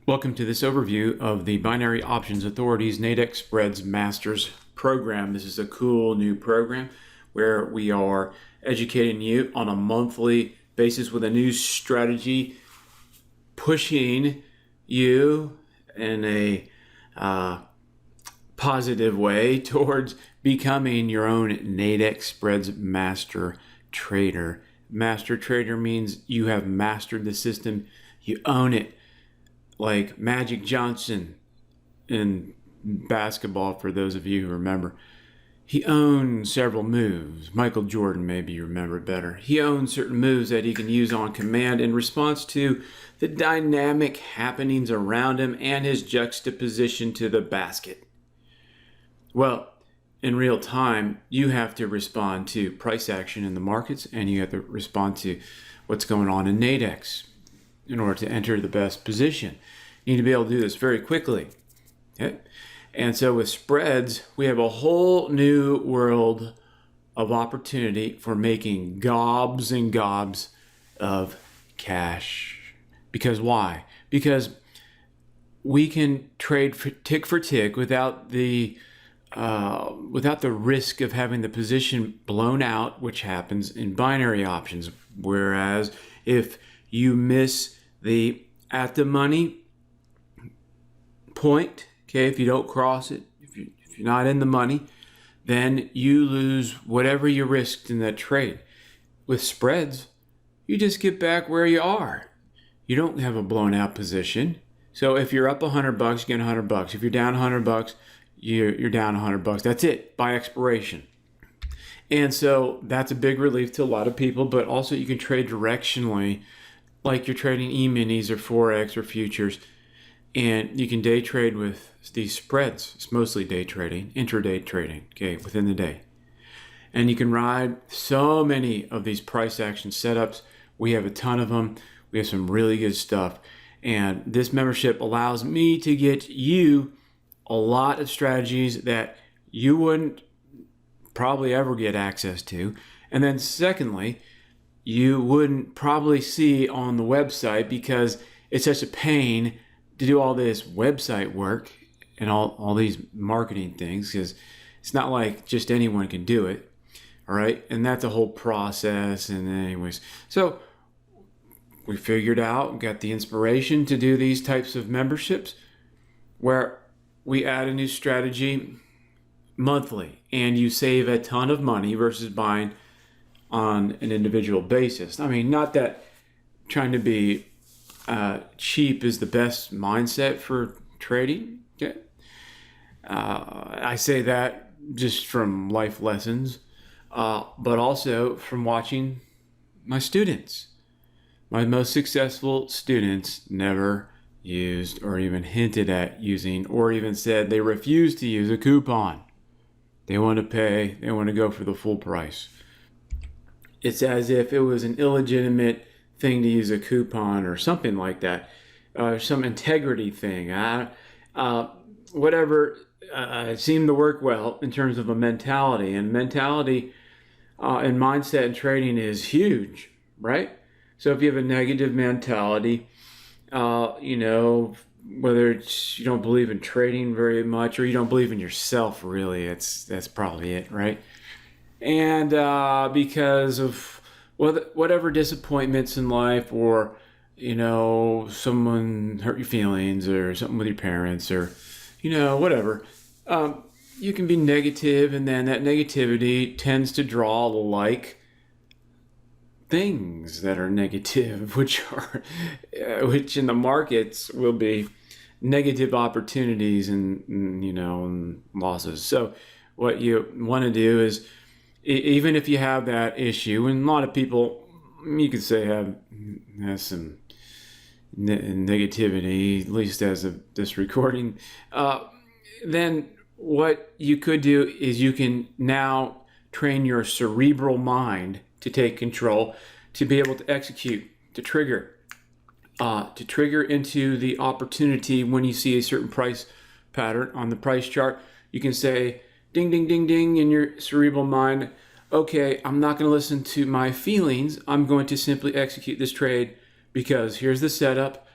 Welcome to this overview of the Binary Options Authority's NADEX Spreads Masters program. This is a cool new program where we are educating you on a monthly basis with a new strategy, pushing you in a positive way towards becoming your own NADEX Spreads Master Trader. Master Trader means you have mastered the system, you own it. Like Magic Johnson in basketball, for those of you who remember. He owned several moves. Michael Jordan, maybe you remember better. He owned certain moves that he can use on command in response to the dynamic happenings around him and his juxtaposition to the basket. Well, in real time, you have to respond to price action in the markets, and you have to respond to what's going on in NADEX in order to enter the best position. You need to be able to do this very quickly. Okay? And so with spreads, we have a whole new world of opportunity for making gobs and gobs of cash. Because why? Because we can trade for tick without the risk of having the position blown out, which happens in binary options. Whereas if you miss the at the money point, okay, if you don't cross it, if you're not in the money, then you lose whatever you risked in that trade. With spreads, you just get back where you are. You don't have a blown out position. So if you're up $100, you get $100. If you're down $100, you're down $100. That's it by expiration. And so that's a big relief to a lot of people, but also you can trade directionally, like you're trading E-minis or Forex or futures, and you can day trade with these spreads. It's mostly day trading, intraday trading, okay, within the day. And you can ride so many of these price action setups. We have a ton of them. We have some really good stuff. And this membership allows me to get you a lot of strategies that you wouldn't probably ever get access to. And then secondly, you wouldn't probably see on the website because it's such a pain to do all this website work and all these marketing things, because it's not like just anyone can do it. All right. And that's a whole process. And anyways, so we figured out, got the inspiration to do these types of memberships where we add a new strategy monthly and you save a ton of money versus buying on an individual basis. I mean, not that trying to be cheap is the best mindset for trading. Okay? I say that just from life lessons, but also from watching my students. My most successful students never used or even hinted at using or even said they refused to use a coupon. They want to pay, they want to go for the full price. It's as if it was an illegitimate thing to use a coupon or something like that, some integrity thing. Whatever seemed to work well in terms of a mentality. And mentality and mindset in trading is huge, right? So if you have a negative mentality, whether it's you don't believe in trading very much or you don't believe in yourself, really, that's probably it, right? And because of whatever disappointments in life, or someone hurt your feelings or something with your parents, or whatever, you can be negative, and then that negativity tends to draw like things that are negative, which in the markets will be negative opportunities and losses. So what you want to do is, even if you have that issue, and a lot of people, you could say, have some negativity, at least as of this recording, then what you could do is you can now train your cerebral mind to take control, to be able to execute, to trigger into the opportunity when you see a certain price pattern on the price chart. You can say, ding, ding, ding, ding, in your cerebral mind, okay, I'm not going to listen to my feelings. I'm going to simply execute this trade because here's the setup.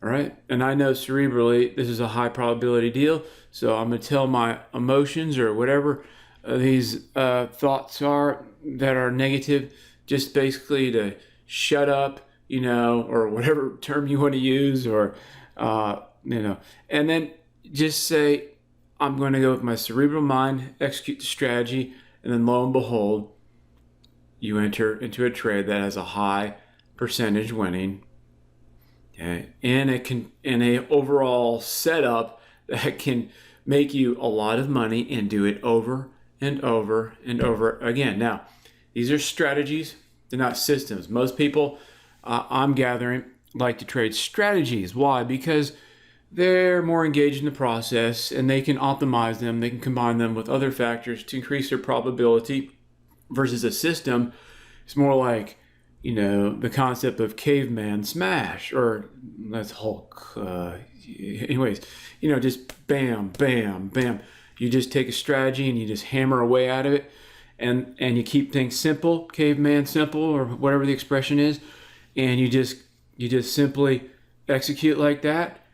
All right. And I know cerebrally, this is a high probability deal. So I'm going to tell my emotions or whatever these thoughts are that are negative, just basically to shut up, or whatever term you want to use, or, and then just say, I'm going to go with my cerebral mind, execute the strategy, and then lo and behold, you enter into a trade that has a high percentage winning, okay, and it can in a overall setup that can make you a lot of money and do it over and over and over again. Now, these are strategies; they're not systems. Most people, I'm gathering, like to trade strategies. Why? Because they're more engaged in the process and they can optimize them. They can combine them with other factors to increase their probability. Versus a system, it's more like, the concept of caveman smash, or that's Hulk. Anyways, just bam, bam, bam. You just take a strategy and you just hammer away at it, and you keep things simple, caveman simple, or whatever the expression is, and you just simply execute like that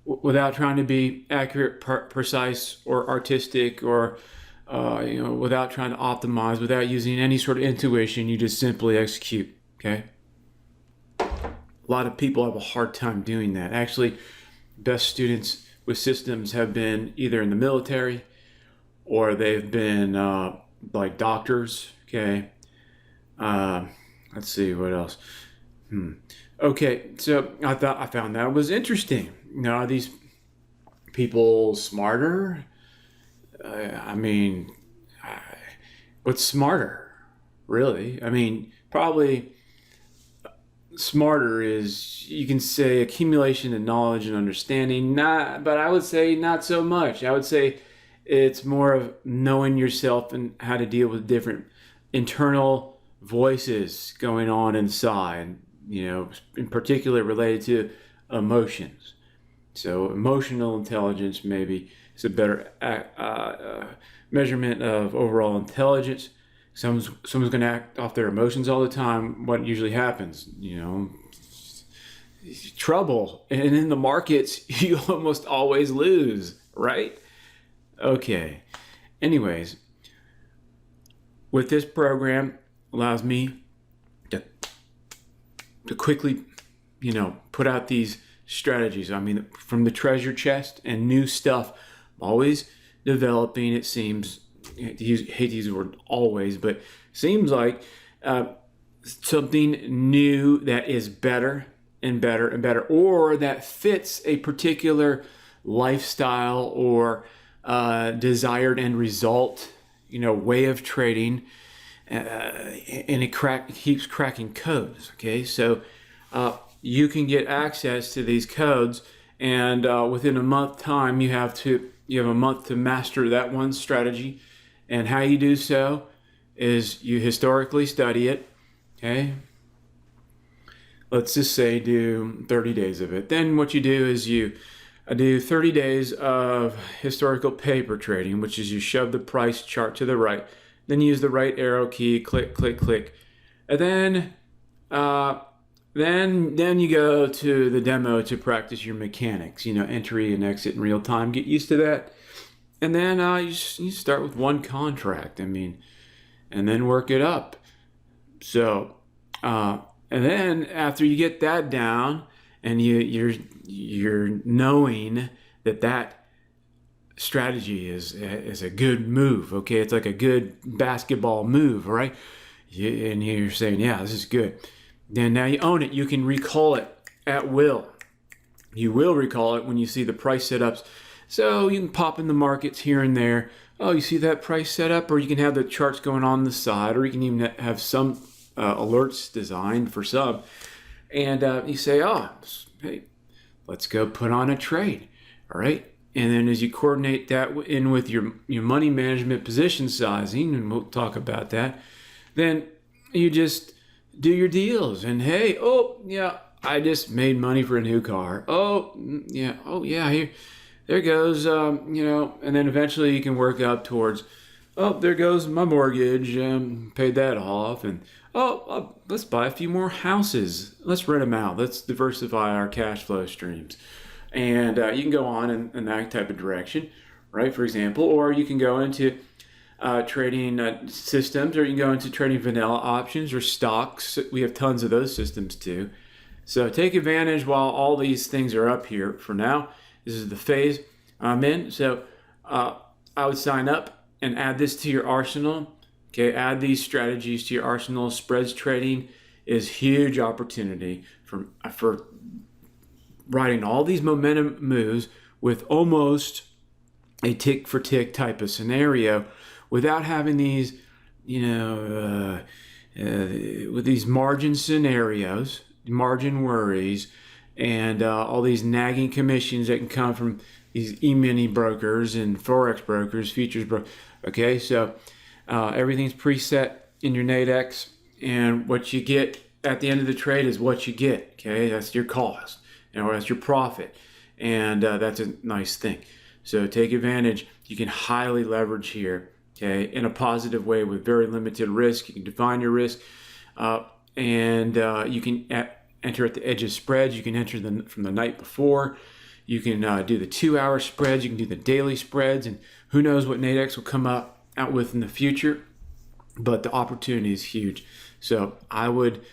without trying to be accurate, precise, or artistic, or without trying to optimize, without using any sort of intuition. You just simply execute. Okay. A lot of people have a hard time doing that. Actually, best students with systems have been either in the military or they've been like doctors. Okay. Let's see what else. Okay, so I found that was interesting. Are these people smarter? What's smarter, really? Probably smarter is, you can say, accumulation of knowledge and understanding. But I would say not so much. I would say it's more of knowing yourself and how to deal with different internal voices going on inside, in particular related to emotions. So emotional intelligence maybe is a better measurement of overall intelligence. Someone's going to act off their emotions all the time. What usually happens, trouble. And in the markets, you almost always lose, right? Okay. Anyways, with this program, allows me to quickly, put out these strategies. From the treasure chest and new stuff, always developing. It seems, I hate to use the word always, but seems like something new that is better and better and better, or that fits a particular lifestyle or desired end result, way of trading, and it keeps cracking codes. Okay, so you can get access to these codes, and within a month time, you have a month to master that one strategy. And how you do so is you historically study it. Okay, let's just say do 30 days of it. Then what you do is you do 30 days of historical paper trading, which is you shove the price chart to the right, then use the right arrow key, click, click, click, and then you go to the demo to practice your mechanics, entry and exit in real time. Get used to that. And then you start with one contract, and then work it up. So, and then after you get that down, and you're knowing that strategy is a good move. Okay, it's like a good basketball move, right? And you're saying, yeah, this is good. Then now you own it. You can recall it at will. You will recall it when you see the price setups. So you can pop in the markets here and there. Oh, you see that price setup? Or you can have the charts going on the side, or you can even have some alerts designed for some. And you say, hey, let's go put on a trade. All right. And then as you coordinate that in with your money management position sizing, and we'll talk about that, then you just do your deals. And hey, I just made money for a new car. Here. There goes, and then eventually you can work up towards Oh, there goes my mortgage. Paid that off, and let's buy a few more houses. Let's rent them out. Let's diversify our cash flow streams, and you can go on in that type of direction, right? For example, or you can go into trading systems, or you can go into trading vanilla options or stocks. We have tons of those systems too. So take advantage while all these things are up here. For now, this is the phase I'm in. So I would sign up and add this to your arsenal. Okay, add these strategies to your arsenal. Spreads trading is huge opportunity for riding all these momentum moves with almost a tick for tick type of scenario without having these, with these margin scenarios, margin worries, and all these nagging commissions that can come from these e-mini brokers and forex brokers, futures brokers. Okay, so everything's preset in your NADEX, and what you get at the end of the trade is what you get. Okay, that's your cost, or that's your profit, and that's a nice thing. So take advantage. You can highly leverage here, okay, in a positive way with very limited risk. You can define your risk, and you can enter at the edge of spreads. You can enter from the night before. You can do the 2-hour spreads. You can do the daily spreads, and who knows what NADEX will come out with in the future. But the opportunity is huge. So I would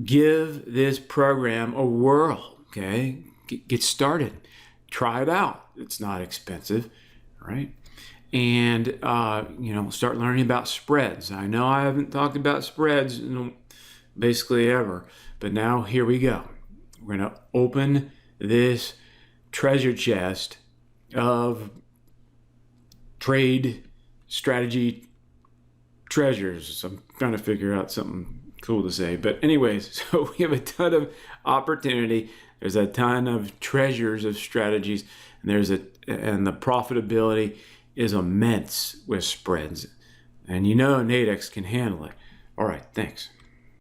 give this program a whirl. Okay, get started. Try it out. It's not expensive, right? And start learning about spreads. I know I haven't talked about spreads basically ever, but now here we go. We're going to open this treasure chest of trade strategy treasures. I'm trying to figure out something cool to say, but anyways, so we have a ton of opportunity. There's a ton of treasures of strategies, and the profitability is immense with spreads, and NADEX can handle it. All right, thanks.